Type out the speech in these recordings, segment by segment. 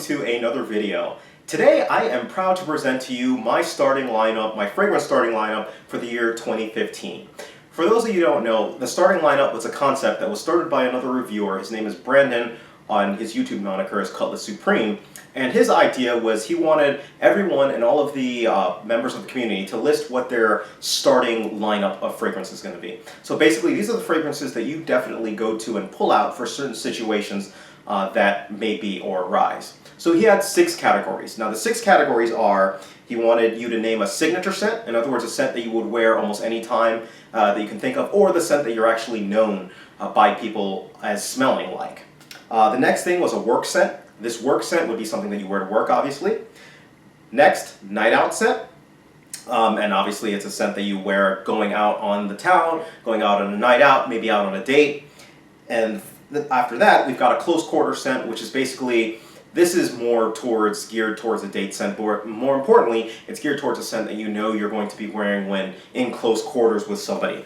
to another video. Today I am proud to present to you my starting lineup, my fragrance starting lineup for the year 2015. For those of you who don't know, the starting lineup was a concept that was started by another reviewer. His name is Brandon. On his YouTube moniker is Cutlass Supreme. And his idea was he wanted everyone and all of the members of the community to list what their starting lineup of fragrance is going to be. So basically these are the fragrances that you definitely go to and pull out for certain situations that may be or arise. So he had 6 categories. Now the 6 categories are, he wanted you to name a signature scent, in other words a scent that you would wear almost any time that you can think of, or the scent that you're actually known by people as smelling like. The next thing was a work scent. This work scent would be something that you wear to work, obviously. Next, night out scent. And obviously it's a scent that you wear going out on the town, going out on a night out, maybe out on a date. And after that, we've got a close quarter scent, which is basically, this is more geared towards a date scent, but more importantly, it's geared towards a scent that you know you're going to be wearing when in close quarters with somebody.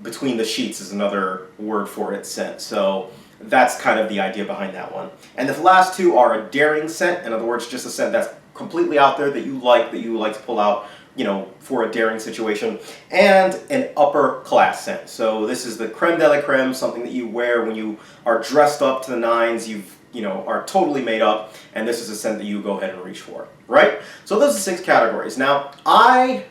Between the sheets is another word for it, scent. So that's kind of the idea behind that one. And the last 2 are a daring scent, in other words, just a scent that's completely out there that you like to pull out, you know, for a daring situation, and an upper class scent. So this is the creme de la creme, something that you wear when you are dressed up to the nines, you are totally made up, and this is a scent that you go ahead and reach for, right? So those are 6 categories. Now, I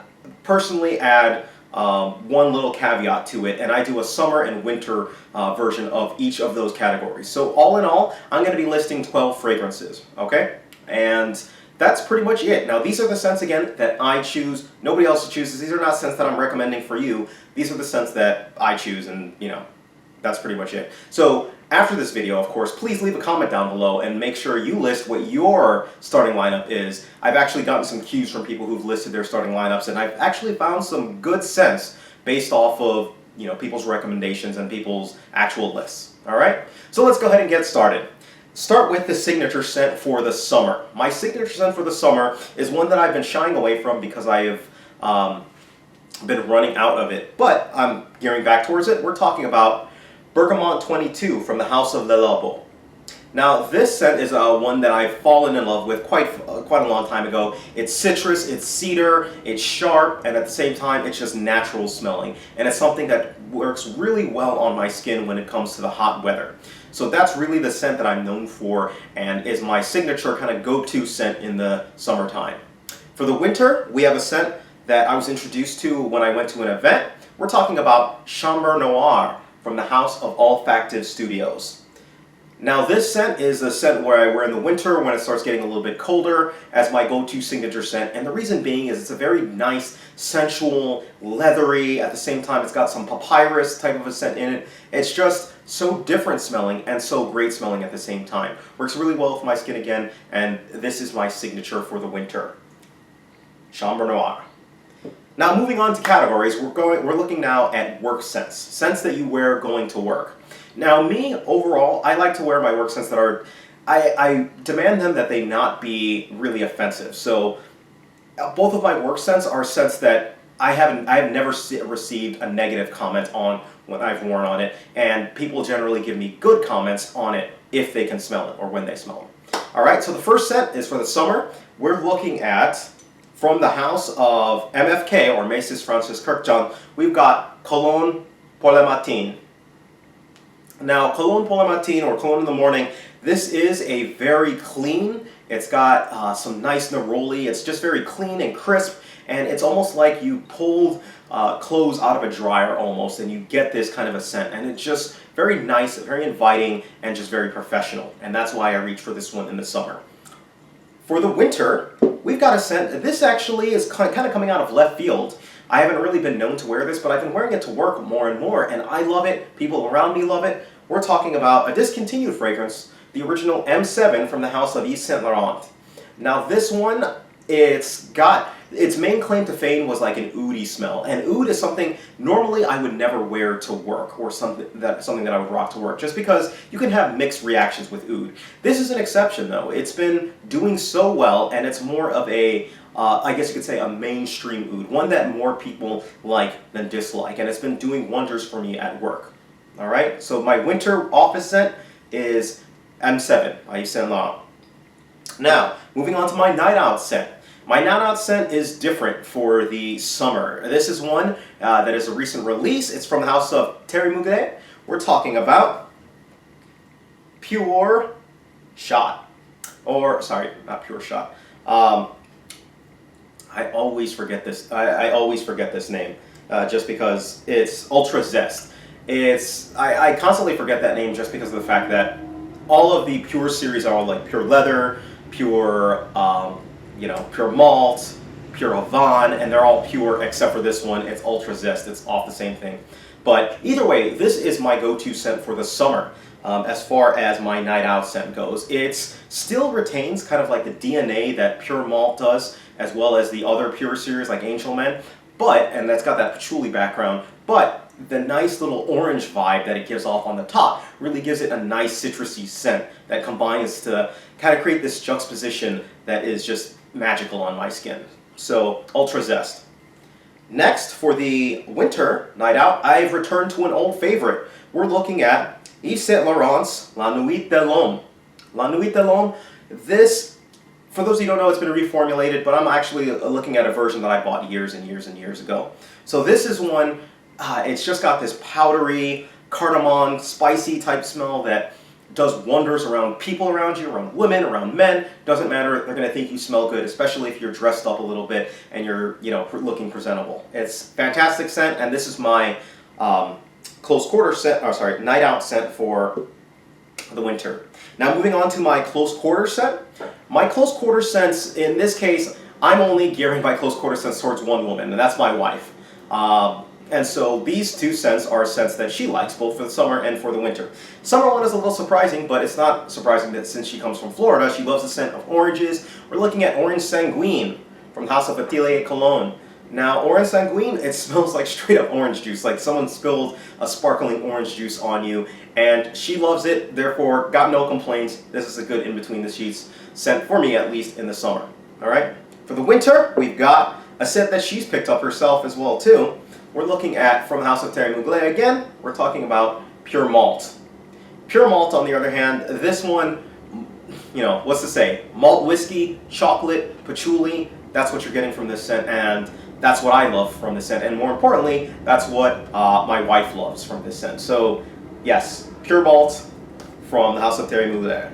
personally add one little caveat to it, and I do a summer and winter version of each of those categories. So all in all, I'm going to be listing 12 fragrances, okay? And that's pretty much it. Now these are the scents, again, that I choose. Nobody else chooses. These are not scents that I'm recommending for you. These are the scents that I choose, and that's pretty much it. So after this video, of course, please leave a comment down below and make sure you list what your starting lineup is. I've actually gotten some cues from people who've listed their starting lineups, and I've actually found some good scents based off of people's recommendations and people's actual lists. All right, so let's go ahead and get started. Start with the signature scent for the summer. My signature scent for the summer is one that I've been shying away from because I have been running out of it, but I'm gearing back towards it. We're talking about Bergamot 22 from the House of Le Labo. Now this scent is one that I've fallen in love with quite a long time ago. It's citrus, it's cedar, it's sharp, and at the same time it's just natural smelling. And it's something that works really well on my skin when it comes to the hot weather. So that's really the scent that I'm known for and is my signature kind of go-to scent in the summertime. For the winter, we have a scent that I was introduced to when I went to an event. We're talking about Chambre Noire from the House of Olfactive Studios. Now this scent is a scent where I wear in the winter when it starts getting a little bit colder as my go-to signature scent, and the reason being is it's a very nice, sensual, leathery, at the same time it's got some papyrus type of a scent in it. It's just so different smelling and so great smelling at the same time. Works really well with my skin again, and this is my signature for the winter. Chambre Noire. Now moving on to categories, we're looking now at work scents. Scents that you wear going to work. Now me, overall, I like to wear my work scents that are, I demand them that they not be really offensive. So both of my work scents are scents that I have never received a negative comment on when I've worn on it, and people generally give me good comments on it if they can smell it or when they smell it. Alright, so the first scent is for the summer. We're looking at, from the House of MFK, or Mrs. Francis Kurkdjian, we've got Cologne pour le matin. Now, Cologne pour le matin, or Cologne in the morning, this is a very clean, it's got some nice neroli, it's just very clean and crisp, and it's almost like you pulled clothes out of a dryer almost, and you get this kind of a scent, and it's just very nice, very inviting, and just very professional, and that's why I reach for this one in the summer. For the winter, we've got a scent, this actually is kind of coming out of left field. I haven't really been known to wear this, but I've been wearing it to work more and more, and I love it. People around me love it. We're talking about a discontinued fragrance, the original M7 from the House of Yves Saint Laurent. Now this one, its main claim to fame was like an oud-y smell, and oud is something normally I would never wear to work, or something that I would rock to work, just because you can have mixed reactions with oud. This is an exception though. It's been doing so well, and it's more of a I guess you could say a mainstream oud, one that more people like than dislike, and it's been doing wonders for me at work. Alright, so my winter office scent is M7 by Yves Saint Laurent. Now, moving on to my night out scent. My night out scent is different for the summer. This is one that is a recent release. It's from the house of Terry Mugler. We're talking about Pure Shot. Or, sorry, not Pure Shot. I always forget this. I always forget this name just because it's Ultra Zest. I constantly forget that name just because of the fact that all of the Pure series are all like Pure Leather, Pure, Pure Malt, Pure Havane, and they're all pure except for this one. It's Ultra Zest. It's off the same thing. But either way, this is my go-to scent for the summer. As far as my night out scent goes, it still retains kind of like the DNA that Pure Malt does, as well as the other Pure series like Angel Men, and that's got that patchouli background, but the nice little orange vibe that it gives off on the top really gives it a nice citrusy scent that combines to kind of create this juxtaposition that is just magical on my skin. So, Ultra Zest. Next, for the winter night out, I've returned to an old favorite. We're looking at Yves Saint Laurent's La Nuit de l'Homme. La Nuit de l'Homme, this, for those of you who don't know, it's been reformulated, but I'm actually looking at a version that I bought years and years and years ago. So this is one, it's just got this powdery, cardamom, spicy type smell that does wonders around people around you, around women, around men. Doesn't matter, they're going to think you smell good, especially if you're dressed up a little bit and you're, looking presentable. It's fantastic scent, and this is my night out scent for the winter. Now moving on to my close quarter scent. My close quarter scents, in this case, I'm only gearing my close quarter scents towards one woman, and that's my wife. And so these two scents are scents that she likes, both for the summer and for the winter. Summer one is a little surprising, but it's not surprising that since she comes from Florida, she loves the scent of oranges. We're looking at Orange Sanguine from the house of Atelier Cologne. Now, Orange Sanguine, it smells like straight up orange juice, like someone spilled a sparkling orange juice on you, and she loves it, therefore got no complaints. This is a good in-between-the-sheets scent, for me at least, in the summer. Alright? For the winter, we've got a scent that she's picked up herself as well, too. We're looking at, from the house of Terry Mugler again, we're talking about Pure Malt. Pure Malt, on the other hand, this one, what's to say? Malt whiskey, chocolate, patchouli, that's what you're getting from this scent, and that's what I love from this scent, and more importantly, that's what my wife loves from this scent. So, yes, Pure Malt from the house of Terry Mugler.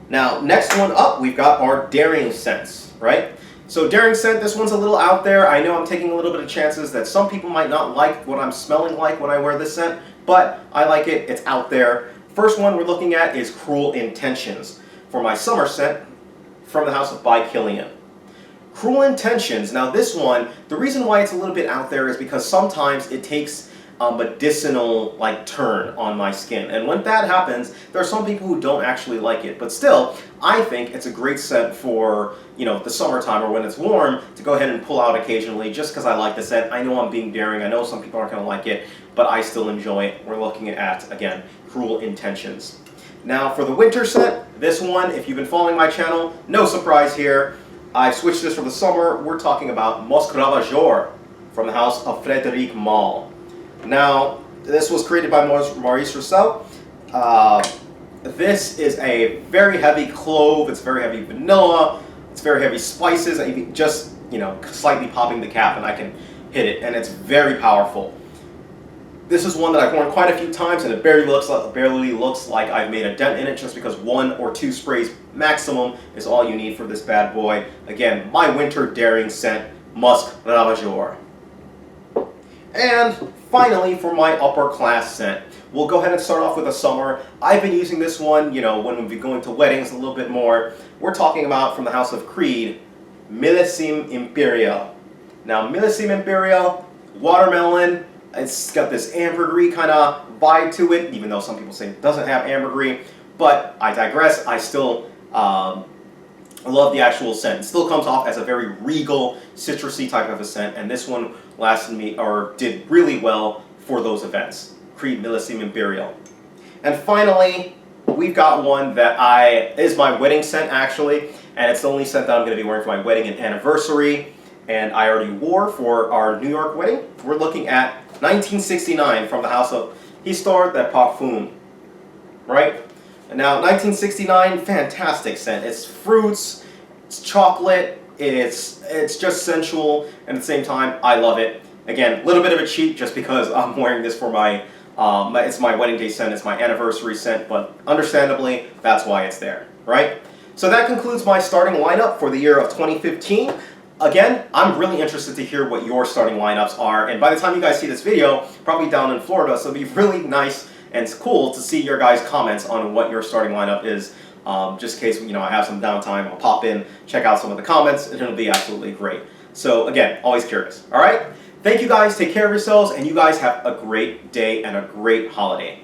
Now, next one up, we've got our daring scents, right? So daring scent, this one's a little out there. I know I'm taking a little bit of chances that some people might not like what I'm smelling like when I wear this scent, but I like it, it's out there. First one we're looking at is Cruel Intentions for my summer scent from the house of By Kilian. Cruel Intentions, now this one, the reason why it's a little bit out there is because sometimes it takes a medicinal turn on my skin, and when that happens, there are some people who don't actually like it, but still, I think it's a great scent for the summertime or when it's warm to go ahead and pull out occasionally just because I like the scent. I know I'm being daring, I know some people aren't going to like it, but I still enjoy it. We're looking at, again, Cruel Intentions. Now for the winter scent, this one, if you've been following my channel, no surprise here, I've switched this for the summer. We're talking about Musc Ravageur from the house of Frédéric Malle. Now, this was created by Maurice Roussel. This is a very heavy clove, it's very heavy vanilla, it's very heavy spices, just, slightly popping the cap and I can hit it, and it's very powerful. This is one that I've worn quite a few times, and it barely looks like I've made a dent in it, just because 1 or 2 sprays maximum is all you need for this bad boy. Again, my winter daring scent, Musc Ravageur. And finally, for my upper class scent, we'll go ahead and start off with the summer. I've been using this one, when we've been going to weddings a little bit more. We're talking about, from the house of Creed, Millésime Imperial. Now, Millésime Imperial, watermelon, it's got this ambergris kind of vibe to it, even though some people say it doesn't have ambergris, but I digress. I still love the actual scent. It still comes off as a very regal, citrusy type of a scent, and this one did really well for those events. Creed Millésime Imperial. And finally, we've got one that is my wedding scent actually, and it's the only scent that I'm going to be wearing for my wedding and anniversary, and I already wore for our New York wedding. We're looking at 1969 from the house of Histoire de Parfum, right? Now, 1969, fantastic scent. It's fruits, it's chocolate, it's just sensual, and at the same time, I love it. Again, a little bit of a cheat just because I'm wearing this for it's my wedding day scent, it's my anniversary scent, but understandably, that's why it's there, right? So that concludes my starting lineup for the year of 2015. Again, I'm really interested to hear what your starting lineups are, and by the time you guys see this video, probably down in Florida, so it'll be really nice and it's cool to see your guys' comments on what your starting lineup is. Just in case I have some downtime, I'll pop in, check out some of the comments, and it'll be absolutely great. So again, always curious. All right? Thank you guys, take care of yourselves, and you guys have a great day and a great holiday.